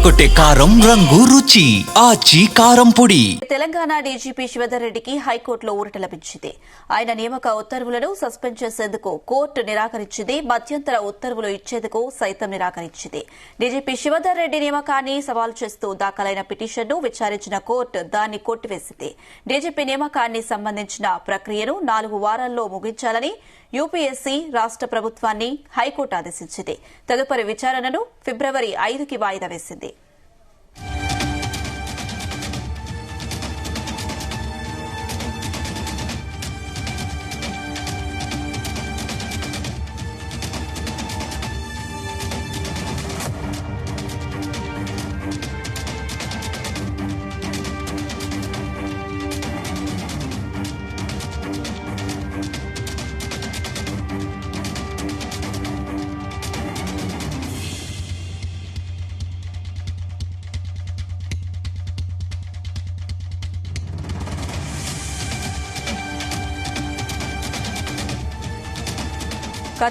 అదరగొట్టే కారం రంగు రుచి ఆచి కారం పొడి. తెలంగాణ డీజీపీ శివధర్ రెడ్డికి హైకోర్టులో ఊరట లభించింది. ఆయన నియామక ఉత్తర్వులను సస్పెండ్ చేసేందుకు కోర్టు నిరాకరించింది. మధ్యంతర ఉత్తర్వులు ఇచ్చేందుకు సైతం నిరాకరించింది. డీజీపీ శివధర్ రెడ్డి నియామకాన్ని సవాల్ చేస్తూ దాఖలైన పిటిషన్ను విచారించిన కోర్టు దాన్ని కొట్టివేసింది. డీజీపీ నియామకాన్ని సంబంధించిన ప్రక్రియను 4 వారాల్లో ముగించాలని యూపీఎస్సీ రాష్ట ప్రభుత్వాన్ని హైకోర్టు ఆదేశించింది. తదుపరి విచారణను ఫిబ్రవరి 5కి వాయిదా వేసింది.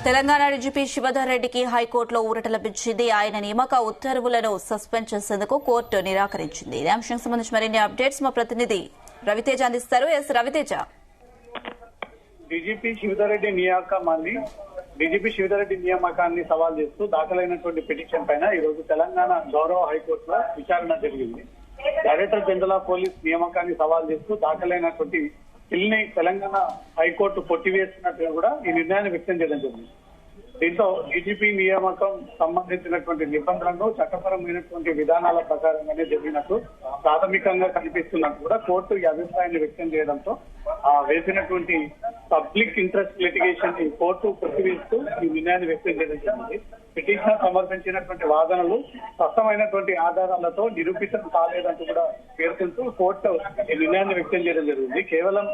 తెలంగాణ డీజీపీ శివధర్ రెడ్డికి హైకోర్టులో ఊరట లభించింది. ఆయన నియామక ఉత్తర్వులను సస్పెండ్ చేసేందుకు కోర్టు నిరాకరించింది. ఈ అంశానికి సంబంధించి మరిన్ని అప్డేట్స్ మా ప్రతినిధి రవితేజ అందిస్తారు. ఎస్ రవితేజ. డీజీపీ శివధర్ రెడ్డి నియామకాన్ని సవాల్ చేస్తూ దాఖలైనటువంటి పిటిషన్ పైన ఈ రోజు తెలంగాణ గౌరవ హైకోర్టులో విచారణ జరిగింది. డైరెక్టర్ జనరల్ ఆఫ్ పోలీస్ నియామకాన్ని సవాల్ చేస్తూ దాఖలైనటువంటి బిల్ని తెలంగాణ హైకోర్టు కొట్టివేసినట్టుగా కూడా ఈ నిర్ణయాన్ని వ్యక్తం చేయడం జరిగింది. దీంతో డీజీపీ నియామకం సంబంధించినటువంటి నిబంధనలు చట్టపరమైనటువంటి విధానాల ప్రకారంగానే జరిగినట్టు ప్రాథమికంగా కనిపిస్తున్నట్టు కూడా కోర్టు ఈ అభిప్రాయాన్ని వ్యక్తం చేయడంతో వేసినటువంటి పబ్లిక్ ఇంట్రెస్ట్ లిటిగేషన్ ని కోర్టు కొట్టివేస్తూ ఈ నిర్ణయాన్ని వ్యక్తం చేయడం జరిగింది. పిటిషనర్ సమర్పించినటువంటి వాదనలు స్పష్టమైనటువంటి ఆధారాలతో నిరూపితం కాలేదంటూ కూడా పేర్కొంటూ కోర్టు ఈ నిర్ణయాన్ని వ్యక్తం చేయడం జరిగింది. కేవలం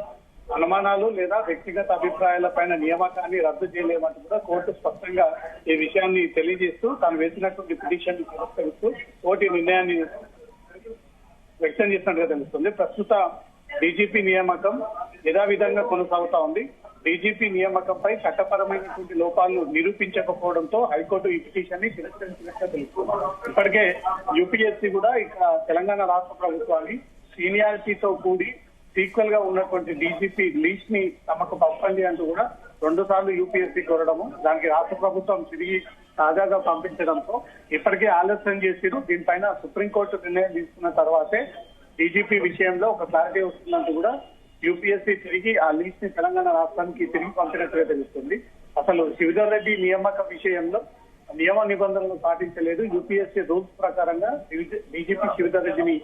అనుమానాలు లేదా వ్యక్తిగత అభిప్రాయాలపైన నియామకాన్ని రద్దు చేయలేమంటూ కూడా కోర్టు స్పష్టంగా ఈ విషయాన్ని తెలియజేస్తూ తాను వేసినటువంటి పిటిషన్ ని తిరస్కరిస్తూ కోర్టు నిర్ణయాన్ని వ్యక్తం చేసినట్టుగా తెలుస్తుంది. ప్రస్తుత డీజీపీ నియామకం యథావిధంగా కొనసాగుతా ఉంది. డీజీపీ నియామకంపై చట్టపరమైనటువంటి లోపాలను నిరూపించకపోవడంతో హైకోర్టు ఈ పిటిషన్ ని తిరస్కరించినట్టుగా తెలుస్తుంది. ఇప్పటికే యూపీఎస్సీ కూడా ఇక్కడ తెలంగాణ రాష్ట్ర ప్రభుత్వాన్ని సీనియారిటీతో కూడి ఈక్వల్ గా ఉన్నటువంటి డీజీపీ లిస్ట్ ని తమకు పంపండి అంటూ కూడా 2 సార్లు యూపీఎస్సీ కోరడము, దానికి రాష్ట్ర ప్రభుత్వం తిరిగి తాజాగా పంపించడంతో ఇప్పటికే ఆలస్యం చేసిరు. దీనిపైన సుప్రీంకోర్టు నిర్ణయం తీసుకున్న తర్వాతే డీజీపీ విషయంలో ఒక క్లారిటీ వస్తుందంటూ కూడా యూపీఎస్సీ తిరిగి ఆ లిస్ట్ ని తెలంగాణ రాష్ట్రానికి తిరిగి పంపినట్టుగా తెలుస్తుంది. అసలు శివధర్ రెడ్డి నియామక విషయంలో నియమ నిబంధనలు పాటించలేదు. యూపీఎస్సీ రూల్స్ ప్రకారంగా డీజీపీ శివధర్ రెడ్డిని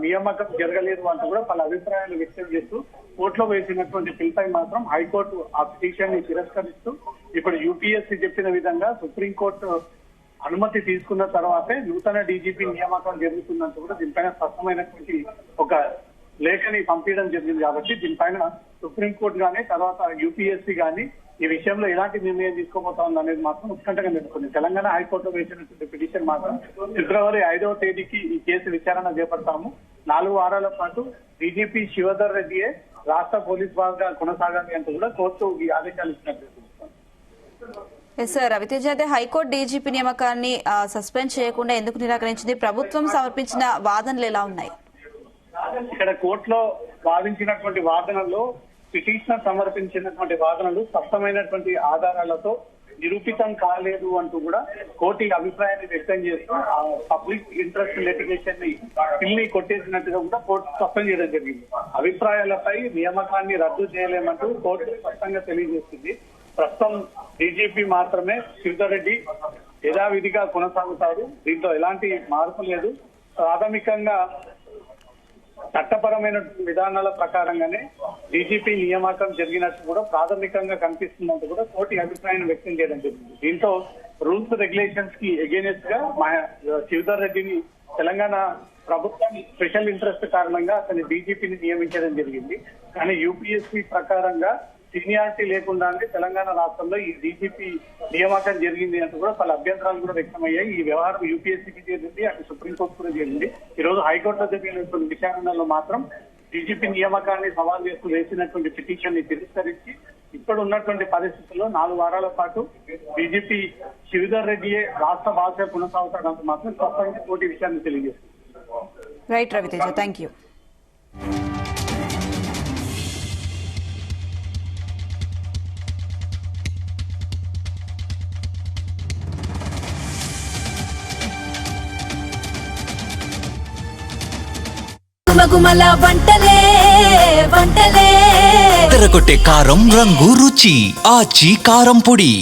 నియామకం జరగలేదు అంటూ కూడా పలు అభిప్రాయాలు వ్యక్తం చేస్తూ కోర్టులో వేసినటువంటి పిల్పై మాత్రం హైకోర్టు ఆ పిటిషన్ ని తిరస్కరిస్తూ ఇప్పుడు యూపీఎస్సీ చెప్పిన విధంగా సుప్రీంకోర్టు అనుమతి తీసుకున్న తర్వాతే నూతన డీజీపీ నియామకం జరుగుతుందంటూ కూడా దీనిపైన స్పష్టమైనటువంటి ఒక లేఖని పంపించడం జరిగింది. కాబట్టి దీనిపైన సుప్రీంకోర్టు గానీ తర్వాత యూపీఎస్సీ గానీ ఈ విషయంలో ఎలాంటి నిర్ణయం తీసుకోబోతా ఉంది అనేది మాత్రం ఉత్కంఠగా నెలకొంది. తెలంగాణ హైకోర్టులో వేసినటువంటి పిటిషన్ మాత్రం ఫిబ్రవరి 5వ తేదీకి ఈ కేసు విచారణ చేపడతాము. 4 వారాల పాటు డీజీపీ శివధర్ రెడ్డియే రాష్ట్ర పోలీస్ వారిగా కొనసాగాలి అంటూ కూడా కోర్టు ఈ ఆదేశాలు ఇచ్చినట్లు. రవితేజ, అయితే హైకోర్టు డీజీపీ నియామకాన్ని సస్పెండ్ చేయకుండా ఎందుకు నిరాకరించింది? ప్రభుత్వం సమర్పించిన వాదనలు ఎలా ఉన్నాయి? ఇక్కడ కోర్టులో వాదించినటువంటి వాదనల్లో పిటిషనర్ సమర్పించినటువంటి వాదనలు స్పష్టమైనటువంటి ఆధారాలతో నిరూపితం కాలేదు అంటూ కూడా కోర్టు ఈ అభిప్రాయాన్ని వ్యక్తం చేస్తూ పబ్లిక్ ఇంట్రెస్ట్ లిటిగేషన్ ని కొట్టేసినట్టుగా కూడా కోర్టు స్పష్టం చేయడం జరిగింది. అభిప్రాయాలపై నియామకాన్ని రద్దు చేయలేమంటూ కోర్టు స్పష్టంగా తెలియజేస్తుంది. ప్రస్తుతం డీజీపీ మాత్రమే శివధర్ రెడ్డి యథావిధిగా కొనసాగుతారు. దీంట్లో ఎలాంటి మార్పు లేదు. ప్రాథమికంగా చట్టపరమైన విధానాల ప్రకారంగానే డీజీపీ నియామకం జరిగినట్టు కూడా ప్రాథమికంగా కనిపిస్తుందంటూ కూడా కోర్టు అభిప్రాయాన్ని వ్యక్తం చేయడం జరిగింది. దీంతో రూల్స్ రెగ్యులేషన్స్ కి ఎగెయినెస్ట్ గా శివధర్ రెడ్డిని తెలంగాణ ప్రభుత్వం స్పెషల్ ఇంట్రెస్ట్ కారణంగా అతని డీజీపీని నియమించడం జరిగింది. కానీ యూపీఎస్సీ ప్రకారంగా సీనియారిటీ లేకుండానే తెలంగాణ రాష్ట్రంలో ఈ డీజీపీ నియామకం జరిగింది అంటూ కూడా పలు అభ్యంతరాలు కూడా వ్యక్తమయ్యాయి. ఈ వ్యవహారం యూపీఎస్సీకి చేరింది, అటు సుప్రీంకోర్టు కూడా చేరింది. ఈ రోజు హైకోర్టులో జరిగినటువంటి విచారణలో మాత్రం డీజీపీ నియామకాన్ని సవాల్ చేస్తూ వేసినటువంటి పిటిషన్ ని తిరస్కరించి ఇక్కడ ఉన్నటువంటి పరిస్థితుల్లో 4 వారాల పాటు డీజీపీ శ్రీధర్ రెడ్డియే రాష్ట్ర బాధ్యత కొనసాగుతాడంత మాత్రం స్పష్టంగా పోటీ విషయాన్ని తెలియజేస్తుంది. Right Ravi Teja, thank you. గుమగుమల వంటలే వంటలే తెరకొట్టే కారం రంగు రుచి ఆచి కారం పొడి.